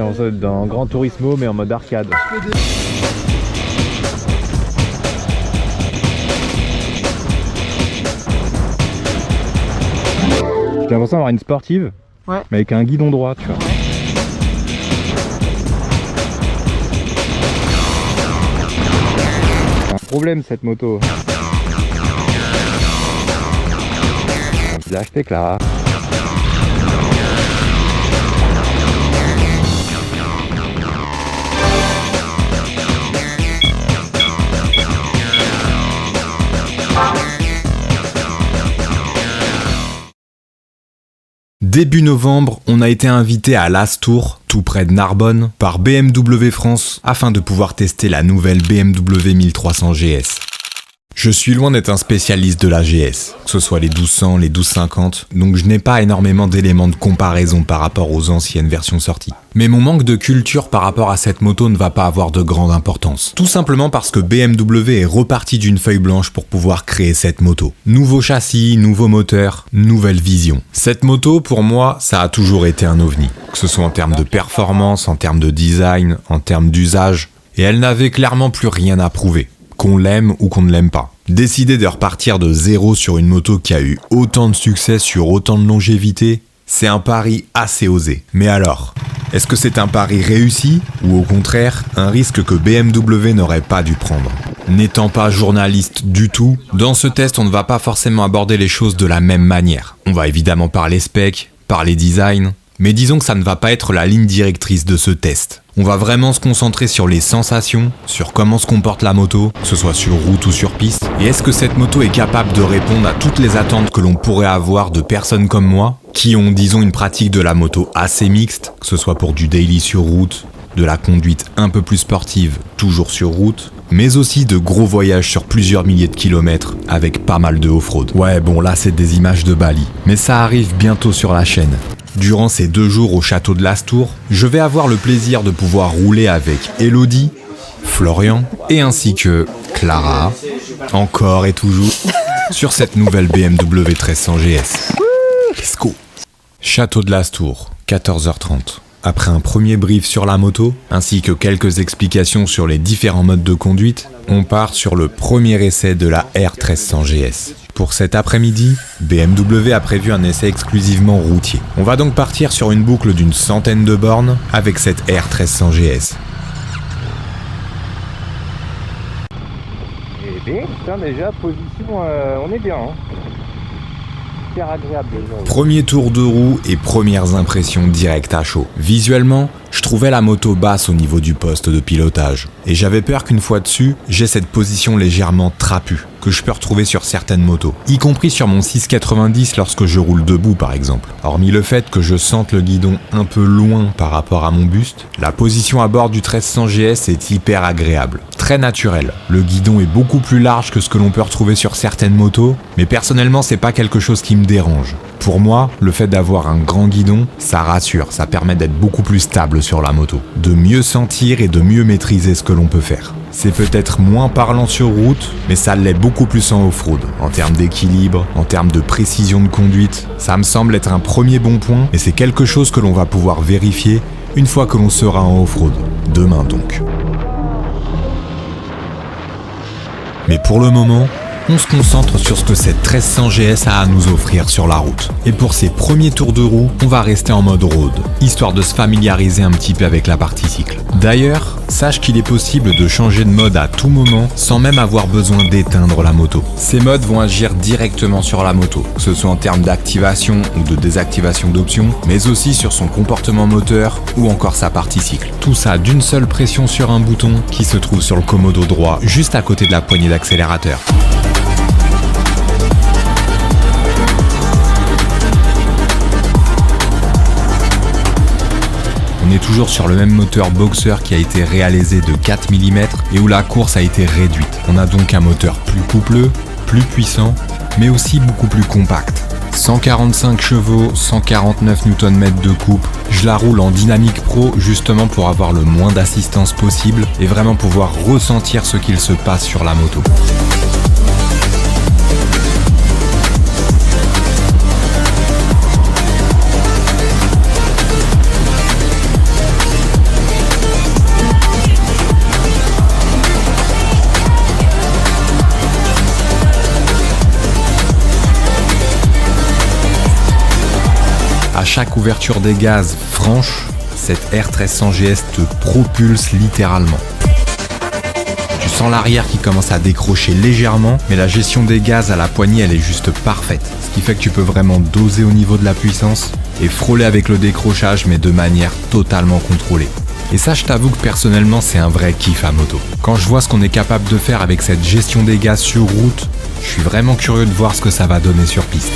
J'ai l'impression d'être dans Gran Turismo mais en mode arcade. J'ai l'impression d'avoir une sportive, ouais, mais avec un guidon droit, tu vois. Ouais. C'est un problème cette moto. Bien acheté Clara. Début novembre, on a été invité à Lastours, tout près de Narbonne, par BMW France afin de pouvoir tester la nouvelle BMW 1300 GS. Je suis loin d'être un spécialiste de la GS, que ce soit les 1200, les 1250, donc je n'ai pas énormément d'éléments de comparaison par rapport aux anciennes versions sorties. Mais mon manque de culture par rapport à cette moto ne va pas avoir de grande importance. Tout simplement parce que BMW est reparti d'une feuille blanche pour pouvoir créer cette moto. Nouveau châssis, nouveau moteur, nouvelle vision. Cette moto, pour moi, ça a toujours été un ovni. Que ce soit en termes de performance, en termes de design, en termes d'usage. Et elle n'avait clairement plus rien à prouver. Qu'on l'aime ou qu'on ne l'aime pas. Décider de repartir de zéro sur une moto qui a eu autant de succès sur autant de longévité, c'est un pari assez osé. Mais alors, est-ce que c'est un pari réussi ou au contraire un risque que BMW n'aurait pas dû prendre ? N'étant pas journaliste du tout, dans ce test on ne va pas forcément aborder les choses de la même manière. On va évidemment parler spec, parler design, mais disons que ça ne va pas être la ligne directrice de ce test. On va vraiment se concentrer sur les sensations, sur comment se comporte la moto, que ce soit sur route ou sur piste, et est-ce que cette moto est capable de répondre à toutes les attentes que l'on pourrait avoir de personnes comme moi, qui ont disons une pratique de la moto assez mixte, que ce soit pour du daily sur route, de la conduite un peu plus sportive, toujours sur route, mais aussi de gros voyages sur plusieurs milliers de kilomètres avec pas mal de off-road. Ouais bon là c'est des images de Bali, mais ça arrive bientôt sur la chaîne. Durant ces 2 jours au château de Lastours, je vais avoir le plaisir de pouvoir rouler avec Elodie, Florian et ainsi que Clara, encore et toujours, sur cette nouvelle BMW 1300 GS. Let's go! Château de Lastours, 14h30. Après un premier brief sur la moto, ainsi que quelques explications sur les différents modes de conduite, on part sur le premier essai de la R1300 GS. Pour cet après-midi, BMW a prévu un essai exclusivement routier. On va donc partir sur une boucle d'une centaine de bornes avec cette R1300 GS. Eh bien, putain, déjà, position, on est bien. Hein. Super agréable. Premier tour de roue et premières impressions directes à chaud. Visuellement, je trouvais la moto basse au niveau du poste de pilotage. Et j'avais peur qu'une fois dessus, j'ai cette position légèrement trapue que je peux retrouver sur certaines motos, y compris sur mon 690 lorsque je roule debout par exemple. Hormis le fait que je sente le guidon un peu loin par rapport à mon buste, la position à bord du 1300 GS est hyper agréable, très naturelle. Le guidon est beaucoup plus large que ce que l'on peut retrouver sur certaines motos, mais personnellement c'est pas quelque chose qui me dérange. Pour moi, le fait d'avoir un grand guidon, ça rassure, ça permet d'être beaucoup plus stable sur la moto, de mieux sentir et de mieux maîtriser ce que l'on peut faire. C'est peut-être moins parlant sur route, mais ça l'est beaucoup plus en off-road, en termes d'équilibre, en termes de précision de conduite. Ça me semble être un premier bon point, et c'est quelque chose que l'on va pouvoir vérifier une fois que l'on sera en off-road, demain donc. Mais pour le moment, on se concentre sur ce que cette 1300 GS a à nous offrir sur la route. Et pour ces premiers tours de roue, on va rester en mode road, histoire de se familiariser un petit peu avec la partie cycle. D'ailleurs, sache qu'il est possible de changer de mode à tout moment sans même avoir besoin d'éteindre la moto. Ces modes vont agir directement sur la moto, que ce soit en termes d'activation ou de désactivation d'options, mais aussi sur son comportement moteur ou encore sa partie cycle. Tout ça d'une seule pression sur un bouton qui se trouve sur le commodo droit, juste à côté de la poignée d'accélérateur. On est toujours sur le même moteur Boxer qui a été réalisé de 4 mm et où la course a été réduite. On a donc un moteur plus coupleux, plus puissant, mais aussi beaucoup plus compact. 145 chevaux, 149 Nm de coupe. Je la roule en Dynamic Pro justement pour avoir le moins d'assistance possible et vraiment pouvoir ressentir ce qu'il se passe sur la moto. chaque ouverture des gaz franche, cette R1300 GS te propulse littéralement. Tu sens l'arrière qui commence à décrocher légèrement, mais la gestion des gaz à la poignée elle est juste parfaite. Ce qui fait que tu peux vraiment doser au niveau de la puissance et frôler avec le décrochage mais de manière totalement contrôlée. Et ça je t'avoue que personnellement c'est un vrai kiff à moto. Quand je vois ce qu'on est capable de faire avec cette gestion des gaz sur route, je suis vraiment curieux de voir ce que ça va donner sur piste.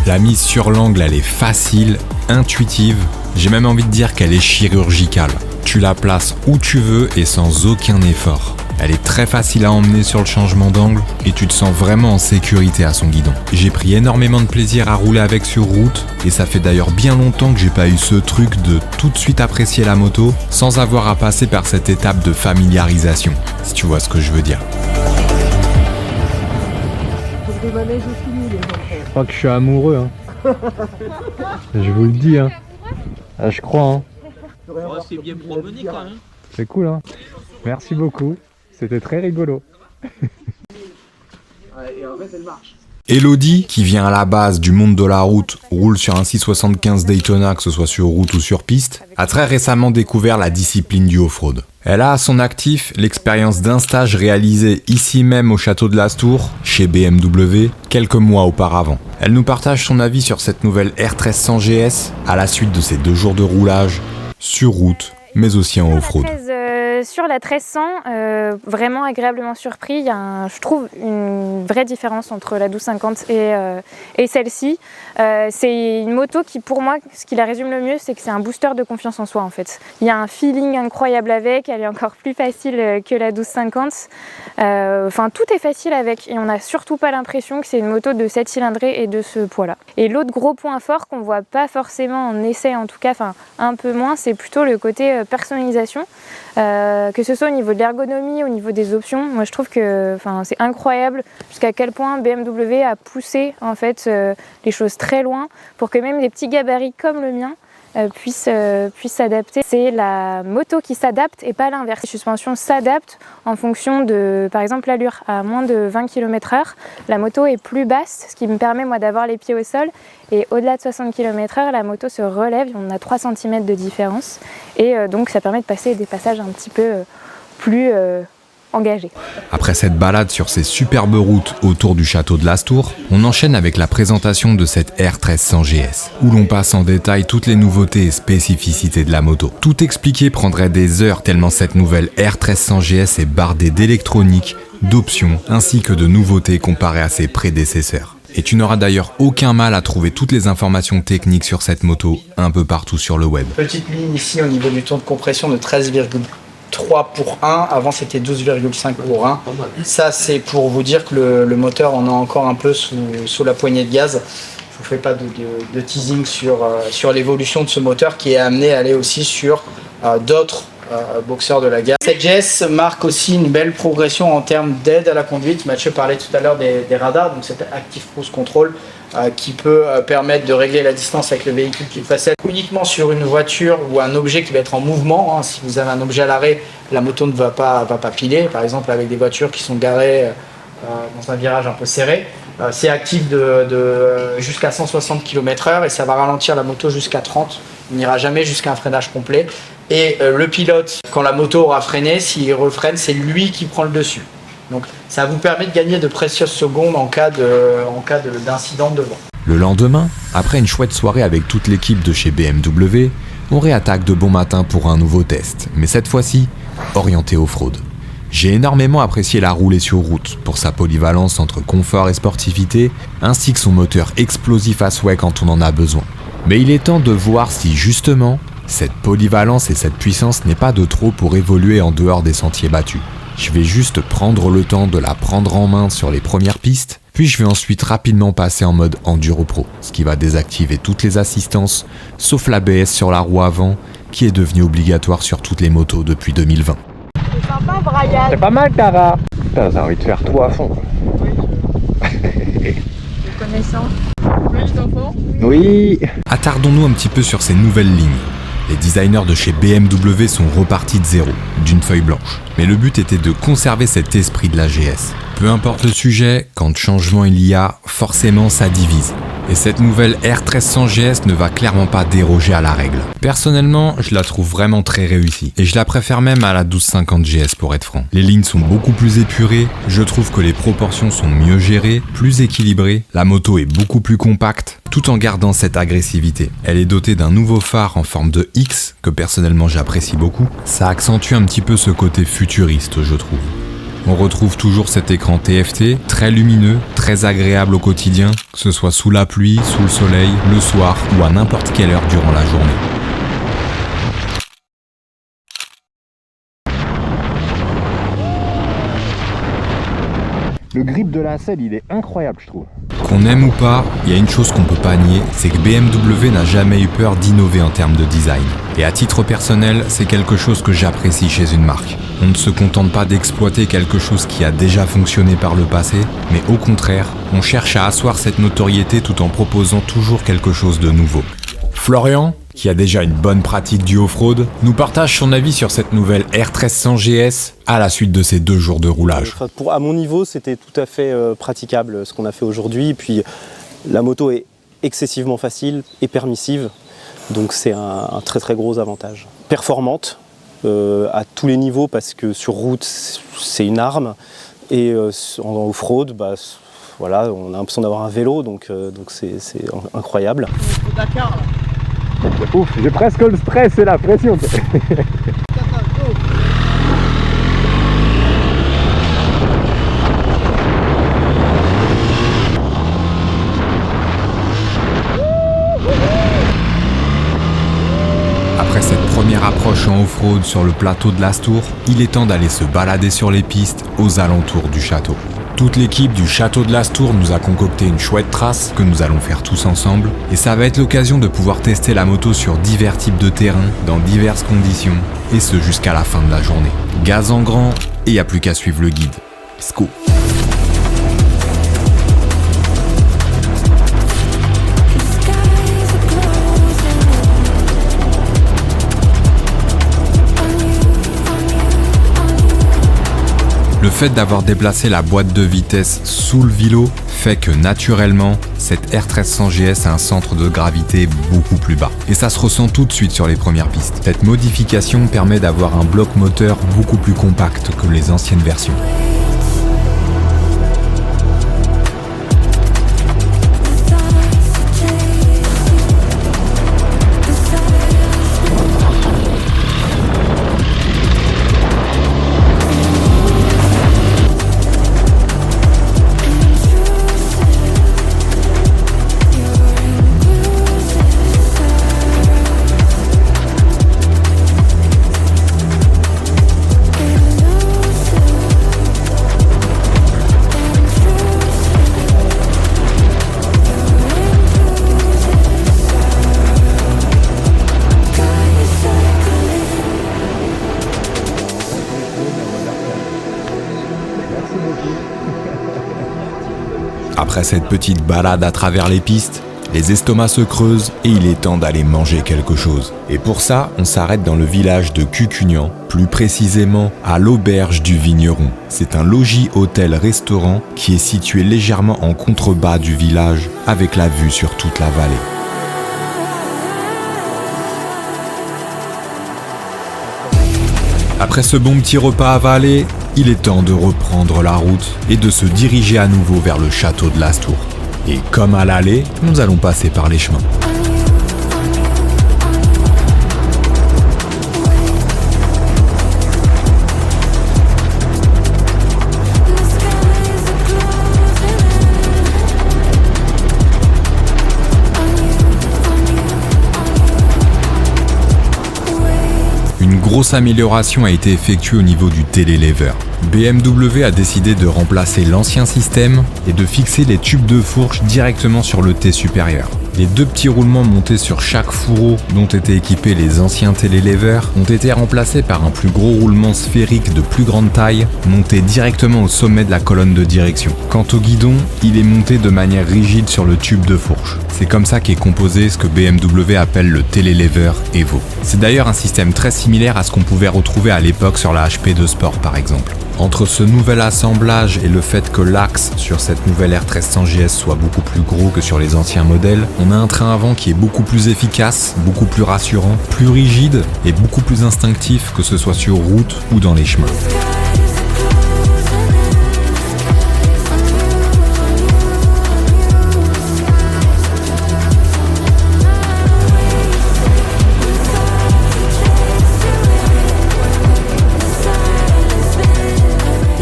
La mise sur l'angle, elle est facile, intuitive, j'ai même envie de dire qu'elle est chirurgicale. Tu la places où tu veux et sans aucun effort. Elle est très facile à emmener sur le changement d'angle et tu te sens vraiment en sécurité à son guidon. J'ai pris énormément de plaisir à rouler avec sur route et ça fait d'ailleurs bien longtemps que j'ai pas eu ce truc de tout de suite apprécier la moto sans avoir à passer par cette étape de familiarisation, si tu vois ce que je veux dire. Je crois que je suis amoureux, hein. Je vous le dis, hein. Ah, je crois, hein. C'est bien promené quand même. C'est cool, hein. Merci beaucoup. C'était très rigolo. Et en fait, elle marche. Elodie, qui vient à la base du monde de la route, roule sur un 675 Daytona, que ce soit sur route ou sur piste, a très récemment découvert la discipline du off-road. Elle a à son actif l'expérience d'un stage réalisé ici même au château de l'Astour, chez BMW, quelques mois auparavant. Elle nous partage son avis sur cette nouvelle R1300 GS à la suite de ses 2 jours de roulage, sur route, mais aussi en off-road. Sur la 1300, vraiment agréablement surpris. Il y a, je trouve, une vraie différence entre la 1250 et celle-ci. C'est une moto qui, pour moi, ce qui la résume le mieux, c'est que c'est un booster de confiance en soi, en fait. Il y a un feeling incroyable avec, elle est encore plus facile que la 1250. Enfin, tout est facile avec et on n'a surtout pas l'impression que c'est une moto de 7 cylindrées et de ce poids-là. Et l'autre gros point fort qu'on voit pas forcément en essai, en tout cas, enfin un peu moins, c'est plutôt le côté personnalisation. Que ce soit au niveau de l'ergonomie, au niveau des options, moi je trouve que c'est incroyable jusqu'à quel point BMW a poussé en fait les choses très loin pour que même des petits gabarits comme le mien puissent s'adapter. C'est la moto qui s'adapte et pas l'inverse. Les suspensions s'adaptent en fonction de, par exemple, l'allure. À moins de 20 km/h, la moto est plus basse, ce qui me permet moi d'avoir les pieds au sol. Et au-delà de 60 km/h, la moto se relève, on a 3 cm de différence. Et donc ça permet de passer des passages un petit peu plus engagés. Après cette balade sur ces superbes routes autour du château de l'Astour, on enchaîne avec la présentation de cette R1300 GS, où l'on passe en détail toutes les nouveautés et spécificités de la moto. Tout expliquer prendrait des heures tellement cette nouvelle R1300 GS est bardée d'électronique, d'options, ainsi que de nouveautés comparées à ses prédécesseurs. Et tu n'auras d'ailleurs aucun mal à trouver toutes les informations techniques sur cette moto un peu partout sur le web. Petite ligne ici au niveau du temps de compression de 13,3 pour 1, avant c'était 12,5 pour 1. Ça c'est pour vous dire que le moteur en a encore un peu sous la poignée de gaz. Je vous fais pas de teasing sur l'évolution de ce moteur qui est amené à aller aussi sur d'autres boxeurs de la gamme. Cette GS marque aussi une belle progression en termes d'aide à la conduite. Mathieu parlait tout à l'heure des radars, donc cet Active Cruise Control qui peut permettre de régler la distance avec le véhicule qui précède. Uniquement sur une voiture ou un objet qui va être en mouvement, hein. Si vous avez un objet à l'arrêt, la moto ne va pas piler. Par exemple avec des voitures qui sont garées dans un virage un peu serré. C'est actif de jusqu'à 160 km/h et ça va ralentir la moto jusqu'à 30. Il n'ira jamais jusqu'à un freinage complet. Et le pilote, quand la moto aura freiné, s'il refreine, c'est lui qui prend le dessus. Donc ça vous permet de gagner de précieuses secondes en cas d'incident devant. Le lendemain, après une chouette soirée avec toute l'équipe de chez BMW, on réattaque de bon matin pour un nouveau test, mais cette fois-ci, orienté off-road. J'ai énormément apprécié la roulée sur route pour sa polyvalence entre confort et sportivité, ainsi que son moteur explosif à souhait quand on en a besoin. Mais il est temps de voir si justement, cette polyvalence et cette puissance n'est pas de trop pour évoluer en dehors des sentiers battus. Je vais juste prendre le temps de la prendre en main sur les premières pistes, puis je vais ensuite rapidement passer en mode Enduro Pro, ce qui va désactiver toutes les assistances, sauf l'ABS sur la roue avant, qui est devenu obligatoire sur toutes les motos depuis 2020. C'est sympa, Brian. C'est pas mal, Tara. Putain, j'ai envie de faire tout à fond. Les connaissants. Oui, les enfants. Oui. Attardons-nous un petit peu sur ces nouvelles lignes. Les designers de chez BMW sont repartis de zéro, d'une feuille blanche. Mais le but était de conserver cet esprit de la GS. Peu importe le sujet, quand changement il y a, forcément ça divise. Et cette nouvelle R1300 GS ne va clairement pas déroger à la règle. Personnellement, je la trouve vraiment très réussie. Et je la préfère même à la 1250 GS pour être franc. Les lignes sont beaucoup plus épurées, je trouve que les proportions sont mieux gérées, plus équilibrées, la moto est beaucoup plus compacte, tout en gardant cette agressivité. Elle est dotée d'un nouveau phare en forme de X, que personnellement j'apprécie beaucoup. Ça accentue un petit peu ce côté futuriste, je trouve. On retrouve toujours cet écran TFT, très lumineux, très agréable au quotidien, que ce soit sous la pluie, sous le soleil, le soir ou à n'importe quelle heure durant la journée. Le grip de la selle, il est incroyable, je trouve. Qu'on aime ou pas, il y a une chose qu'on peut pas nier, c'est que BMW n'a jamais eu peur d'innover en termes de design. Et à titre personnel, c'est quelque chose que j'apprécie chez une marque. On ne se contente pas d'exploiter quelque chose qui a déjà fonctionné par le passé, mais au contraire, on cherche à asseoir cette notoriété tout en proposant toujours quelque chose de nouveau. Florian, qui a déjà une bonne pratique du off-road, nous partage son avis sur cette nouvelle R1300 GS à la suite de ces 2 jours de roulage. À mon niveau, c'était tout à fait praticable ce qu'on a fait aujourd'hui. Et puis la moto est excessivement facile et permissive, donc c'est un très très gros avantage. Performante à tous les niveaux parce que sur route c'est une arme et en off-road, voilà, on a l'impression d'avoir un vélo, donc c'est incroyable. Dakar, ouf, j'ai presque le stress et la pression. Après cette première approche en off-road sur le plateau de l'Astour, il est temps d'aller se balader sur les pistes aux alentours du château. Toute l'équipe du château de l'Astour nous a concocté une chouette trace que nous allons faire tous ensemble et ça va être l'occasion de pouvoir tester la moto sur divers types de terrains, dans diverses conditions et ce jusqu'à la fin de la journée. Gaz en grand et y a plus qu'à suivre le guide. Let's go! Le fait d'avoir déplacé la boîte de vitesse sous le vilo fait que naturellement, cette R1300 GS a un centre de gravité beaucoup plus bas. Et ça se ressent tout de suite sur les premières pistes. Cette modification permet d'avoir un bloc moteur beaucoup plus compact que les anciennes versions. Après cette petite balade à travers les pistes, les estomacs se creusent et il est temps d'aller manger quelque chose. Et pour ça, on s'arrête dans le village de Cucugnan, plus précisément à l'auberge du Vigneron. C'est un logis-hôtel-restaurant qui est situé légèrement en contrebas du village, avec la vue sur toute la vallée. Après ce bon petit repas avalé, il est temps de reprendre la route et de se diriger à nouveau vers le château de l'Astour. Et comme à l'aller, nous allons passer par les chemins. Une grosse amélioration a été effectuée au niveau du télélever. BMW a décidé de remplacer l'ancien système et de fixer les tubes de fourche directement sur le T supérieur. Les 2 petits roulements montés sur chaque fourreau dont étaient équipés les anciens télélevers ont été remplacés par un plus gros roulement sphérique de plus grande taille monté directement au sommet de la colonne de direction. Quant au guidon, il est monté de manière rigide sur le tube de fourche. C'est comme ça qu'est composé ce que BMW appelle le télélever Evo. C'est d'ailleurs un système très similaire à ce qu'on pouvait retrouver à l'époque sur la HP2 Sport par exemple. Entre ce nouvel assemblage et le fait que l'axe sur cette nouvelle R1300 GS soit beaucoup plus gros que sur les anciens modèles, on a un train avant qui est beaucoup plus efficace, beaucoup plus rassurant, plus rigide et beaucoup plus instinctif que ce soit sur route ou dans les chemins.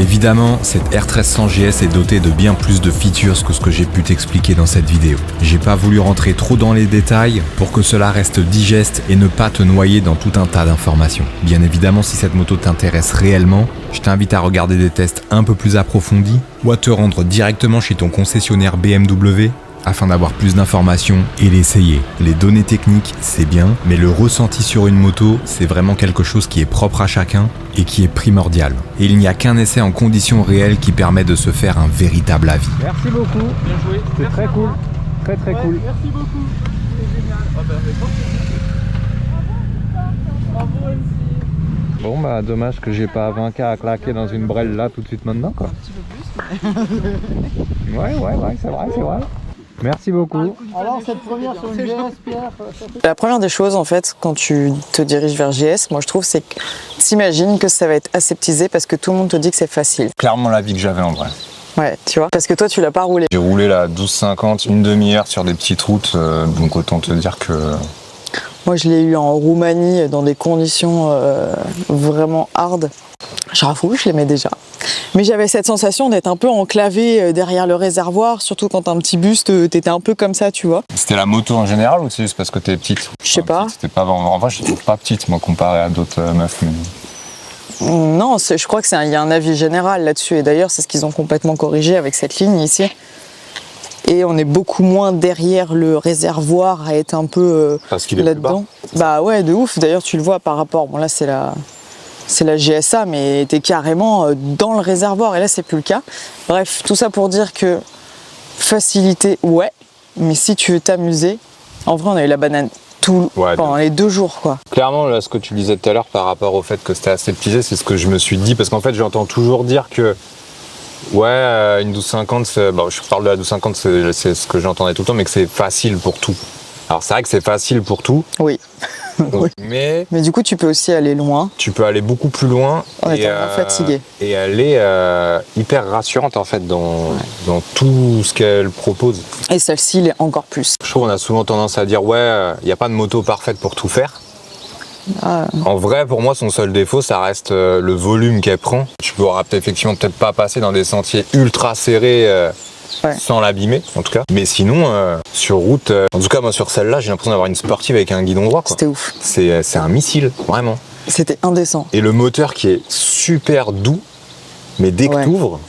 Évidemment, cette R1300 GS est dotée de bien plus de features que ce que j'ai pu t'expliquer dans cette vidéo. J'ai pas voulu rentrer trop dans les détails pour que cela reste digeste et ne pas te noyer dans tout un tas d'informations. Bien évidemment, si cette moto t'intéresse réellement, je t'invite à regarder des tests un peu plus approfondis ou à te rendre directement chez ton concessionnaire BMW afin d'avoir plus d'informations et l'essayer. Les données techniques, c'est bien, mais le ressenti sur une moto, c'est vraiment quelque chose qui est propre à chacun et qui est primordial. Et il n'y a qu'un essai en conditions réelles qui permet de se faire un véritable avis. Merci beaucoup. Bien joué. C'était très cool. Très cool. Merci beaucoup. C'est génial. Oh bah, bravo MC. Bon bah dommage que j'ai pas 20K à claquer dans une brelle là tout de suite maintenant quoi. Un petit peu plus. Ouais, c'est vrai. Merci beaucoup. Alors cette première sur une GS, Pierre. La première des choses en fait quand tu te diriges vers GS, moi je trouve c'est que t'imagines que ça va être aseptisé parce que tout le monde te dit que c'est facile. Clairement l'avis que j'avais en vrai. Ouais, tu vois, parce que toi tu l'as pas roulé. J'ai roulé la 12,50, une demi-heure sur des petites routes, donc autant te dire que... Moi je l'ai eu en Roumanie dans des conditions vraiment hard. J'avoue, je l'aimais déjà. Mais j'avais cette sensation d'être un peu enclavé derrière le réservoir, surtout quand t'as un petit buste, t'étais un peu comme ça, tu vois. C'était la moto en général ou c'est juste parce que t'es petite? Je sais pas. C'était pas vraiment... En vrai, je trouve pas petite, moi, comparé à d'autres meufs. Mais... Non, je crois qu'il y a un avis général là-dessus. Et d'ailleurs, c'est ce qu'ils ont complètement corrigé avec cette ligne ici. Et on est beaucoup moins derrière le réservoir à être un peu Parce qu'il est là-dedans. Bah ouais, de ouf. D'ailleurs, tu le vois par rapport... Bon, là, c'est la GSA, mais t'es carrément dans le réservoir. Et là, c'est plus le cas. Bref, tout ça pour dire que facilité, ouais. Mais si tu veux t'amuser, en vrai, on a eu la banane pendant les 2 jours, quoi. Clairement, là, ce que tu disais tout à l'heure par rapport au fait que c'était aseptisé, c'est ce que je me suis dit. Parce qu'en fait, j'entends toujours dire que ouais, une 1250, bon, je parle de la 1250, c'est ce que j'entendais tout le temps, mais que c'est facile pour tout. Alors c'est vrai que c'est facile pour tout. Oui. Oui. Mais du coup, tu peux aussi aller loin. Tu peux aller beaucoup plus loin en étant fatigué. Et elle est hyper rassurante en fait dans tout ce qu'elle propose. Et celle-ci, elle est encore plus. Je trouve qu'on a souvent tendance à dire ouais, il n'y a pas de moto parfaite pour tout faire. En vrai, pour moi, son seul défaut, ça reste le volume qu'elle prend. Tu pourras effectivement peut-être pas passer dans des sentiers ultra serrés sans l'abîmer, en tout cas. Mais sinon, sur route, en tout cas, moi, sur celle-là, j'ai l'impression d'avoir une sportive avec un guidon droit, quoi. C'était ouf. C'est un missile, vraiment. C'était indécent. Et le moteur qui est super doux, mais dès que t'ouvres,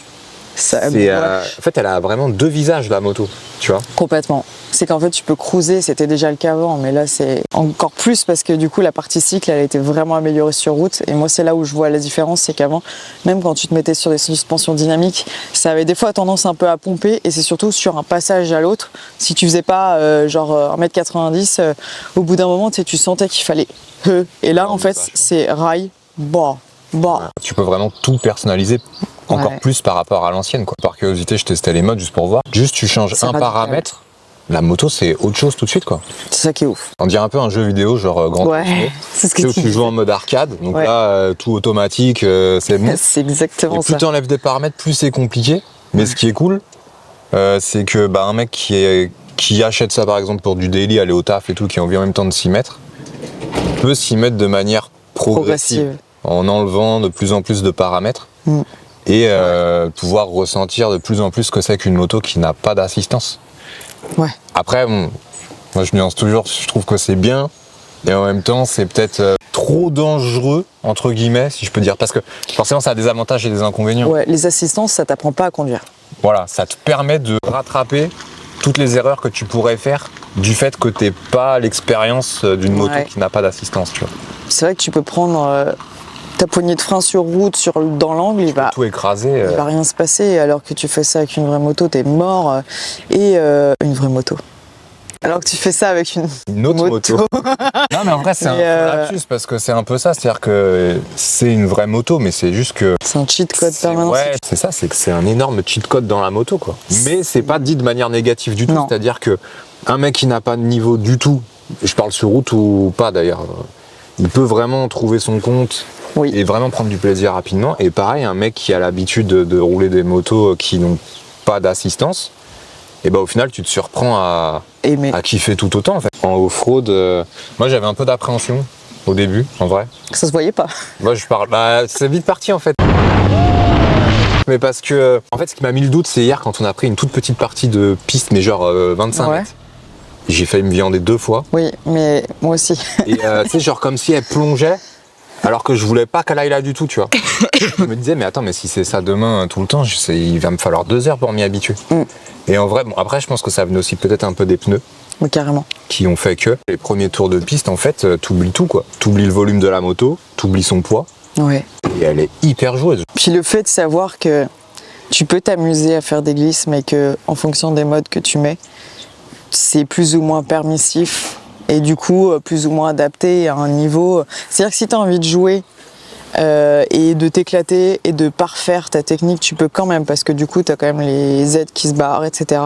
en fait, elle a vraiment 2 visages, la moto, tu vois. Complètement. C'est qu'en fait, tu peux cruiser, c'était déjà le cas avant, mais là, c'est encore plus parce que du coup, la partie cycle, elle a été vraiment améliorée sur route. Et moi, c'est là où je vois la différence, c'est qu'avant, même quand tu te mettais sur des suspensions dynamiques, ça avait des fois tendance un peu à pomper, et c'est surtout sur un passage à l'autre. Si tu faisais pas genre 1m90, au bout d'un moment, tu sentais qu'il fallait. Et là, en fait, c'est rail, Tu peux vraiment tout personnaliser. Encore plus par rapport à l'ancienne, quoi. Par curiosité, je testais les modes juste pour voir. Juste, tu changes un paramètre, la moto, c'est autre chose tout de suite, quoi. C'est ça qui est ouf. On dirait un peu un jeu vidéo, genre Grand Turismo. C'est ce que tu joues en mode arcade, donc là, tout automatique, c'est bon. C'est exactement ça. Et plus tu enlèves des paramètres, plus c'est compliqué. Mais ce qui est cool, c'est que un mec qui achète ça, par exemple, pour du daily, aller au taf et tout, qui a envie en même temps de s'y mettre, peut s'y mettre de manière progressive. En enlevant de plus en plus de paramètres. Et pouvoir ressentir de plus en plus ce que c'est qu'une moto qui n'a pas d'assistance. Après, bon, moi je nuance toujours, je trouve que c'est bien, et en même temps c'est peut-être trop dangereux, entre guillemets, si je peux dire, parce que forcément ça a des avantages et des inconvénients. Ouais, les assistances, ça t'apprend pas à conduire. Voilà, ça te permet de rattraper toutes les erreurs que tu pourrais faire du fait que t'aies pas l'expérience d'une moto Ouais. qui n'a pas d'assistance, tu vois. C'est vrai que tu peux prendre ta poignée de frein sur route, dans l'angle, il va Tout écrasé. va rien se passer. Alors que tu fais ça avec une vraie moto, t'es mort. Et une vraie moto. Alors que tu fais ça avec Une autre moto. Non, mais en vrai, c'est un Et, peu lapsus parce que c'est un peu ça. C'est-à-dire que c'est une vraie moto, mais c'est juste que. c'est un cheat code c'est- permanent. Ouais, c'est ça, c'est que c'est un énorme cheat code dans la moto, quoi. Mais c'est pas dit de manière négative du tout. Non. C'est-à-dire que un mec qui n'a pas de niveau du tout, je parle sur route ou pas d'ailleurs, il peut vraiment trouver son compte Oui. et vraiment prendre du plaisir rapidement. Et pareil, un mec qui a l'habitude de rouler des motos qui n'ont pas d'assistance, et ben au final, tu te surprends à Mais kiffer tout autant en fait. En off-road, moi j'avais un peu d'appréhension au début, en vrai. ça se voyait pas. Moi je parle, c'est vite parti en fait. Mais parce que, en fait, ce qui m'a mis le doute, c'est hier quand on a pris une toute petite partie de piste, mais genre 25 Ouais. mètres. J'ai failli me viander 2 fois. Oui, mais moi aussi. Et tu sais, genre comme si elle plongeait, alors que je voulais pas qu'elle aille là du tout, tu vois. Je me disais, mais attends, mais si c'est ça demain tout le temps, il va me falloir 2 heures pour m'y habituer. Mm. Et en vrai, bon, après, je pense que ça venait aussi peut-être un peu des pneus Mais carrément. qui ont fait que les premiers tours de piste, en fait, t'oublies tout, quoi. T'oublies le volume de la moto, t'oublies son poids, Ouais. et elle est hyper joueuse. Puis le fait de savoir que tu peux t'amuser à faire des glisses, mais que en fonction des modes que tu mets, c'est plus ou moins permissif et du coup plus ou moins adapté à un niveau. C'est-à-dire que si tu as envie de jouer et de t'éclater et de parfaire ta technique, tu peux quand même, parce que du coup tu as quand même les aides qui se barrent, etc.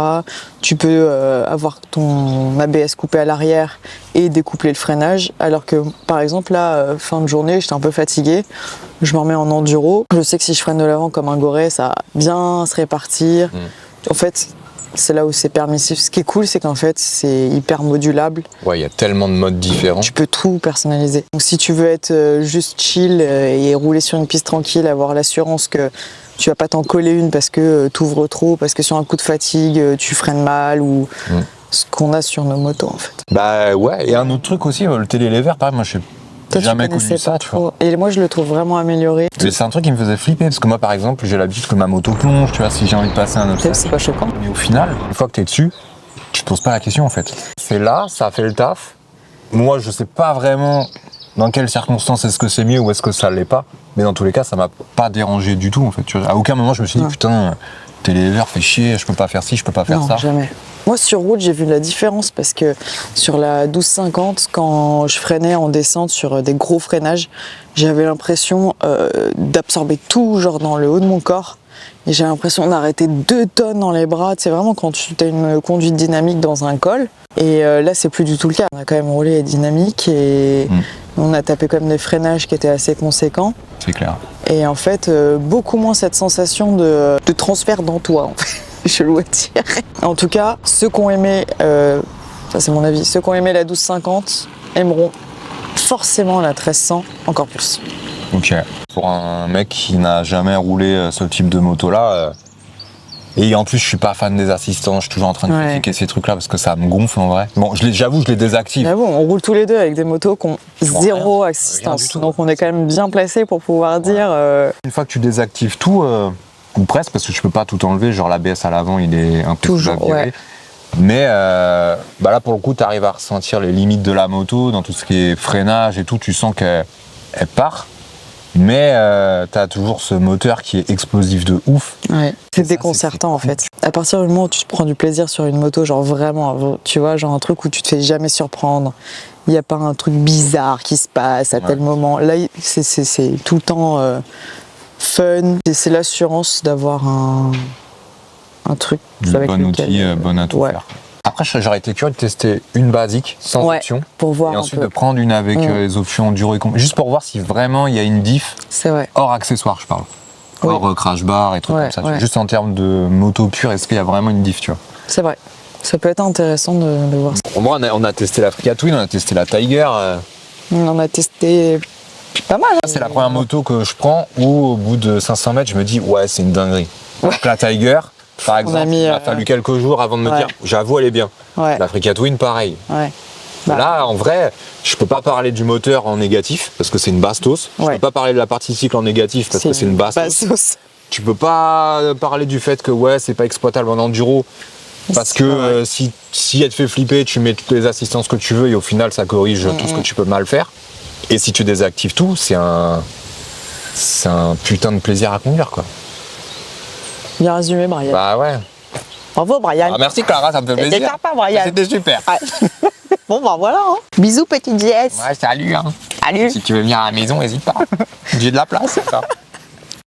Tu peux avoir ton ABS coupé à l'arrière et découpler le freinage, alors que par exemple là, fin de journée, j'étais un peu fatiguée, je me remets en enduro, je sais que si je freine de l'avant comme un goré, ça va bien se répartir. En fait, c'est là où c'est permissif. Ce qui est cool, c'est qu'en fait, c'est hyper modulable. Ouais, il y a tellement de modes différents. Tu peux tout personnaliser. Donc si tu veux être juste chill et rouler sur une piste tranquille, avoir l'assurance que tu vas pas t'en coller une parce que tu ouvres trop, parce que sur un coup de fatigue, tu freines mal ou ce qu'on a sur nos motos en fait. Bah ouais, et un autre truc aussi, le télélever, pareil, moi je sais Toi, tu jamais connaissais connu ça, pas tu vois. trop. Et moi, je le trouve vraiment amélioré. Mais c'est un truc qui me faisait flipper, parce que moi par exemple, j'ai l'habitude que ma moto plonge, tu vois, si j'ai envie de passer un obstacle. C'est pas choquant. Mais au final, une fois que t'es dessus, tu te poses pas la question en fait. C'est là, ça a fait le taf. Moi, je sais pas vraiment dans quelles circonstances est-ce que c'est mieux ou est-ce que ça l'est pas. Mais dans tous les cas, ça m'a pas dérangé du tout en fait. Tu vois. À aucun moment, je me suis dit, Ouais. putain, télélever fait chier, je peux pas faire ci, je peux pas faire Non, ça. jamais. Moi, sur route, j'ai vu la différence parce que sur la 1250, quand je freinais en descente sur des gros freinages, j'avais l'impression d'absorber tout, genre dans le haut de mon corps. Et j'ai l'impression d'arrêter 2 tonnes dans les bras. C'est vraiment quand tu as une conduite dynamique dans un col. Et là, c'est plus du tout le cas. On a quand même roulé dynamique et on a tapé comme des freinages qui étaient assez conséquents. C'est clair. Et en fait, beaucoup moins cette sensation de transfert dans toi, en fait. Je dois dire. En tout cas, ceux qui ont aimé, ça c'est mon avis, ceux qui ont aimé la 1250 aimeront forcément la 1300 encore plus. Ok. Pour un mec qui n'a jamais roulé ce type de moto-là, et en plus je suis pas fan des assistants, je suis toujours en train de Ouais. critiquer ces trucs-là parce que ça me gonfle en vrai. Bon, j'avoue, je les désactive. Mais bon, on roule tous les deux avec des motos qui ont zéro rien assistance. du tout. Donc on est quand même bien placé pour pouvoir dire. Une fois que tu désactives tout, ou presque, parce que tu peux pas tout enlever, genre l'ABS à l'avant il est un peu Toujours, sous-aviré. ouais. Mais bah là pour le coup tu arrives à ressentir les limites de la moto, dans tout ce qui est freinage et tout, tu sens qu'elle part. Mais tu as toujours ce moteur qui est explosif de ouf. Ouais. C'est ça, déconcertant en c'est fait. À partir du moment où tu te prends du plaisir sur une moto, genre vraiment, tu vois, genre un truc où tu te fais jamais surprendre. Il n'y a pas un truc bizarre qui se passe à tel moment. Là, c'est tout le temps fun. Et c'est l'assurance d'avoir un truc Du avec bon lequel, outil, bon à tout ouais. faire. Après j'aurais été curieux de tester une basique sans Ouais, option. pour voir Et un ensuite peu. de prendre une avec les options enduro et complet. Juste pour voir si vraiment il y a une diff C'est vrai. hors accessoires, je parle. Oui. Hors crash bar et trucs Ouais, comme ça. ouais. Juste en termes de moto pure, est-ce qu'il y a vraiment une diff, tu vois? C'est vrai. Ça peut être intéressant de voir ça. Au moins, on a testé la Africa Twin, on a testé la Tiger. On en a testé pas mal. Hein. C'est la première moto que je prends où, au bout de 500 mètres, je me dis, ouais, c'est une dinguerie. Donc la Tiger, par exemple, mis, il a fallu quelques jours avant de me ouais. dire, j'avoue, elle est bien. Ouais. L'Africa Twin, pareil. Ouais. Bah. Là, en vrai, je peux pas parler du moteur en négatif parce que c'est une Bastos. Je Ouais. peux pas parler de la partie cycle en négatif parce que c'est une Bastos. Bastos. Tu peux pas parler du fait que ouais, c'est pas exploitable en enduro Parce que si elle te fait flipper, tu mets toutes les assistances que tu veux et au final ça corrige tout ce que tu peux mal faire. Et si tu désactives tout, c'est un putain de plaisir à conduire, quoi. Bien résumé, Brian. Bah ouais. Bravo, Brian. Ah, merci Clara, ça me fait C'était plaisir. sympa, Brian. C'était super. Bon, bah voilà. Hein. Bisous, petite Jess. Ouais, salut. Hein. Salut. Si tu veux venir à la maison, n'hésite pas. J'ai de la place, c'est ça.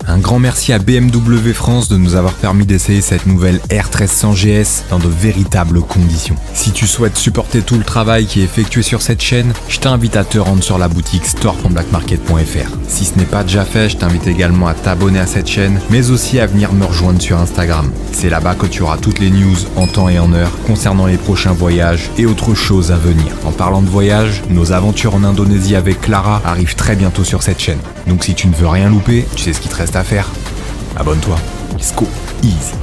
Un grand merci à BMW France de nous avoir permis d'essayer cette nouvelle R1300 GS dans de véritables conditions. Si tu souhaites supporter tout le travail qui est effectué sur cette chaîne, je t'invite à te rendre sur la boutique store.blackmarket.fr. Si ce n'est pas déjà fait, je t'invite également à t'abonner à cette chaîne, mais aussi à venir me rejoindre sur Instagram. C'est là-bas que tu auras toutes les news en temps et en heure concernant les prochains voyages et autres choses à venir. En parlant de voyage, nos aventures en Indonésie avec Clara arrivent très bientôt sur cette chaîne. Donc si tu ne veux rien louper, tu sais ce qu'il te reste à faire. Abonne-toi. Let's go. Easy.